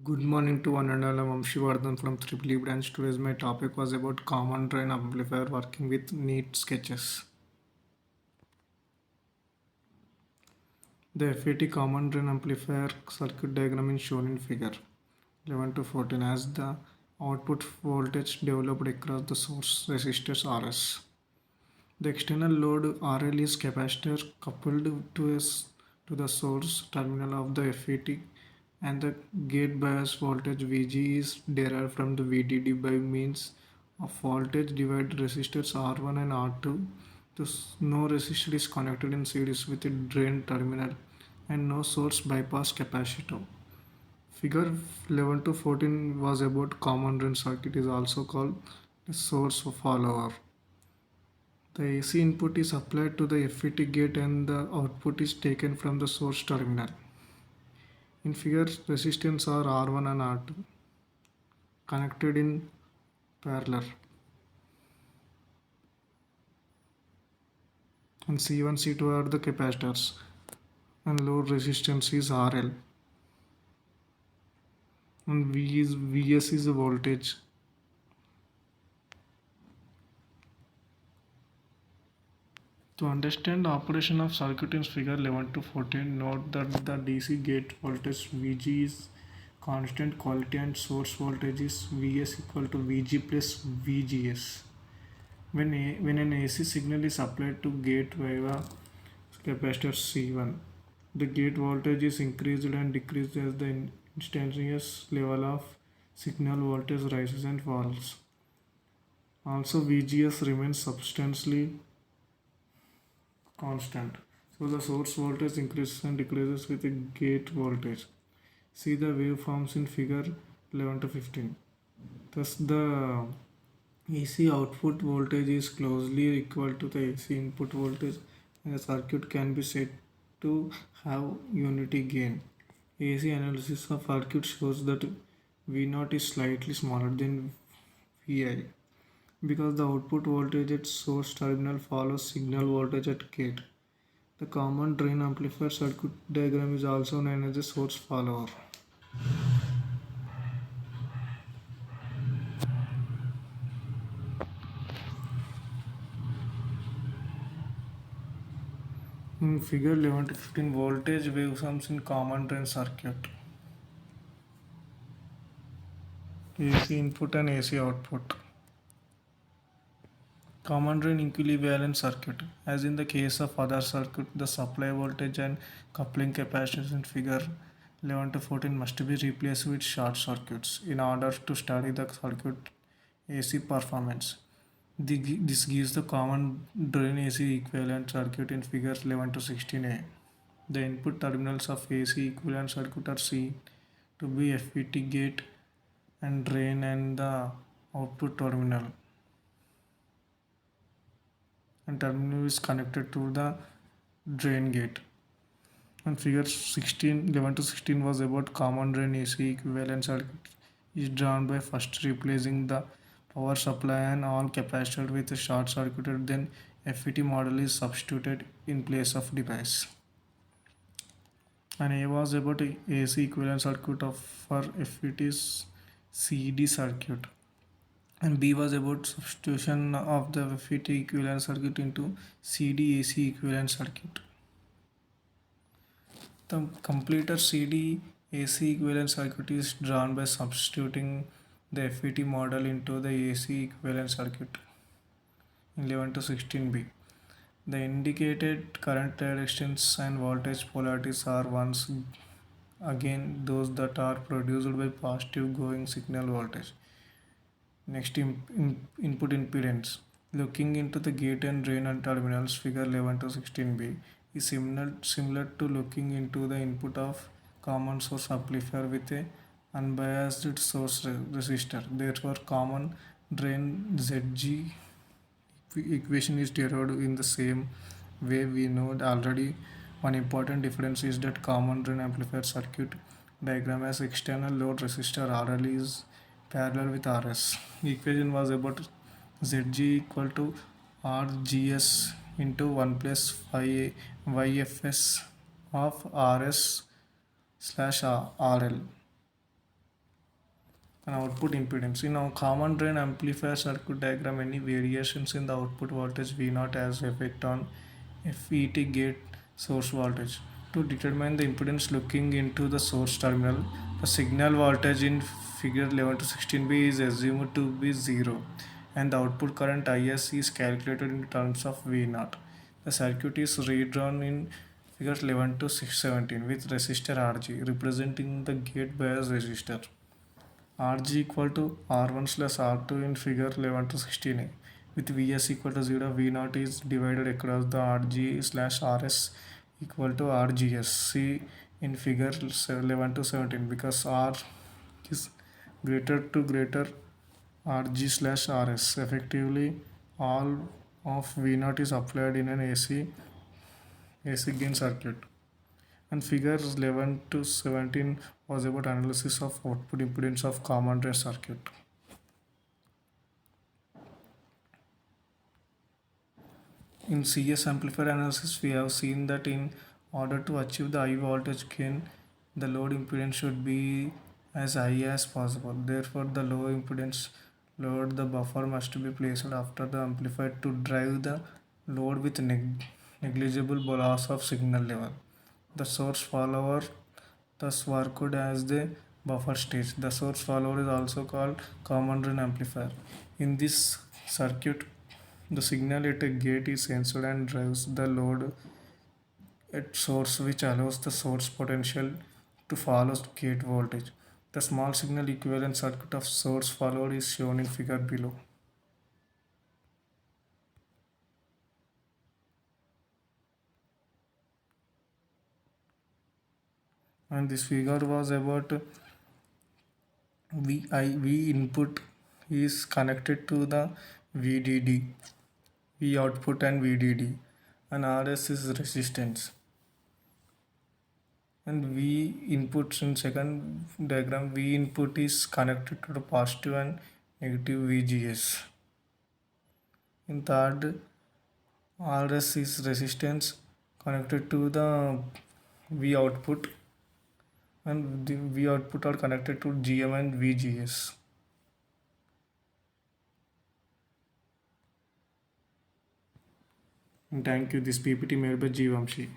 Good morning to one and all. I'm Shivardhan from Triple E branch. Today's my topic was about common drain amplifier working with neat sketches. The FAT common drain amplifier circuit diagram is shown in figure 11 to 14 as the output voltage developed across the source resistors RS. The external load RL is capacitor coupled to the source terminal of the FAT, and the gate bias voltage Vg is derived from the VDD by means of voltage divided resistors R1 and R2. Thus, no resistor is connected in series with a drain terminal and no source bypass capacitor. Figure 11 to 14 was about common drain circuit, is also called the source follower. The AC input is applied to the FET gate and the output is taken from the source terminal. In figure, resistance are R1 and R2 connected in parallel, and C1 C2 are the capacitors, and load resistance is RL, and Vs is the voltage. To understand the operation of circuit in figure 11 to 14, note that the DC gate voltage Vg is constant quality and source voltage is Vs equal to Vg plus Vgs. When an AC signal is applied to gate via capacitor C1, the gate voltage is increased and decreased as the instantaneous level of signal voltage rises and falls. Also, VGS remains substantially constant. So the source voltage increases and decreases with the gate voltage. See the waveforms in figure 11 to 15. Thus the AC output voltage is closely equal to the AC input voltage, and the circuit can be said to have unity gain. AC analysis of circuit shows that V0 is slightly smaller than Vi because the output voltage at source terminal follows signal voltage at gate. The common drain amplifier circuit diagram is also known as a source follower. In figure 11 to 15, voltage waveforms in common drain circuit. AC input and AC output. Common drain equivalent circuit. As in the case of other circuit, the supply voltage and coupling capacitors in figure 11 to 14 must be replaced with short circuits in order to study the circuit AC performance. This gives the common drain AC equivalent circuit in figures 11 to 16a. The input terminals of AC equivalent circuit are seen to be FET gate and drain and the output terminal, and terminal is connected to the drain gate. And figure 16, 11 to 16 was about common drain AC equivalent circuit is drawn by first replacing the power supply and all capacitor with a short circuited, then FET model is substituted in place of device. And A was about AC equivalent circuit of for FET's CD circuit, and B was about substitution of the FET equivalent circuit into CD AC equivalent circuit. The completer CD AC equivalent circuit is drawn by substituting the FET model into the AC equivalent circuit in 11 to 16b. The indicated current directions and voltage polarities are once again those that are produced by positive going signal voltage. Next, input impedance. Looking into the gate and drain and terminals, figure 11 to 16b is similar to looking into the input of common source amplifier with a unbiased source resistor. Therefore, common drain Zg equation is derived in the same way. We know already one important difference is that common drain amplifier circuit diagram has external load resistor RL is parallel with RS. The equation was about Zg equal to RGS into 1 plus phi YFS of RS slash RL. and output impedance. In our common drain amplifier circuit diagram, any variations in the output voltage V0 has effect on FET gate source voltage. To determine the impedance looking into the source terminal, the signal voltage in figure 11 to 16b is assumed to be 0 and the output current IS is calculated in terms of V0. The circuit is redrawn in figure 11 to 17 with resistor RG representing the gate bias resistor. Rg equal to R1 slash R2 in figure 11 to 16a. With Vs equal to 0, V0 is divided across the Rg slash Rs equal to Rgs. See in figure 11 to 17 because R is greater Rg slash Rs. Effectively, all of V0 is applied in an AC gain circuit. And figures 11 to 17 was about analysis of output impedance of common drain circuit. In CS amplifier analysis, we have seen that in order to achieve the high voltage gain, the load impedance should be as high as possible. Therefore, the low impedance load the buffer must be placed after the amplifier to drive the load with negligible loss of signal level. The source follower thus worked as the buffer stage. The source follower is also called common drain amplifier. In this circuit, the signal at a gate is sensed and drives the load at source, which allows the source potential to follow gate voltage. The small signal equivalent circuit of source follower is shown in figure below. And this figure was about V input is connected to the VDD, V output and VDD, and RS is resistance. And V inputs in second diagram, V input is connected to the positive and negative VGS. In third, RS is resistance connected to the V output and the V output are connected to GM and VGS. And thank you. This PPT made by G Vamshi.